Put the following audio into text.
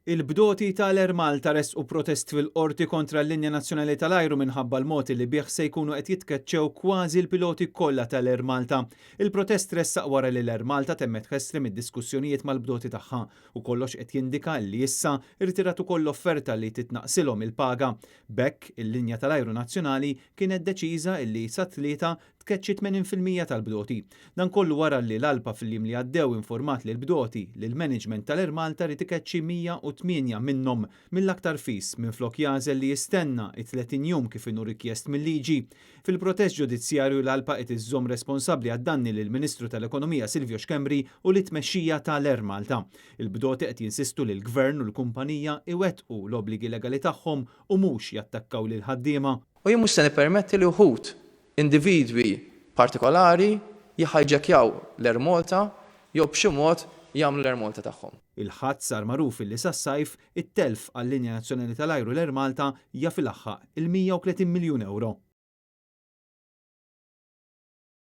Il-bdoti tal-Air Malta resqu protest fil-qorti kontra l-Linja Nazzjonali tal-Ajru minħabba l-mod li bih se jkunu qed jitkeċċew kważi l-piloti kollha tal-Air Malta. Il-protest ressaq wara li l-Air Malta temmet ħesri mid-diskussjonijiet mal-bdoti tagħha u kollox qed jindika li issa irtirat ukoll offerta li titnaqsilhom il-paga. Bekk il-Linja tal-Ajru Nazzjonali kienet deċiża li sa tlieta tkeċċi 80% tal-bdoti. Dan kollu wara li l-Alpa fil-jiem li għaddew informat li l-bdoti li l-management tal-Air Malta rid ikeċċi 108 minnhom mill-aktar fis minflok jażel li jistenna it-30 jum kif inhu rikjest mill-liġi. Fil-protest ġudizzjarju l-Alpa qed iżżomm responsabbli għad-danni lill-Ministru tal-Ekonomija Silvio Xkembri u lit-tmexxija tal-Air Malta. Il-bdoti qed jinsistu li l-Gvern u l-kumpanija iwettqu l-obbligi legali tagħhom u mhux jattakkaw lil ħaddiema. U jien mhux se nippermetti li wħud individwi partikolari jħajġekjaw l-Air Malta jew b'xi mod jagħmlu l-Air Malta tagħhom. Il-ħadd sar magħruf illi sas-sajf it-telf għall-Linja Nazzjonali tal-Ajru l-Air Malta hija fil-aħħaq il-130 miljun euro.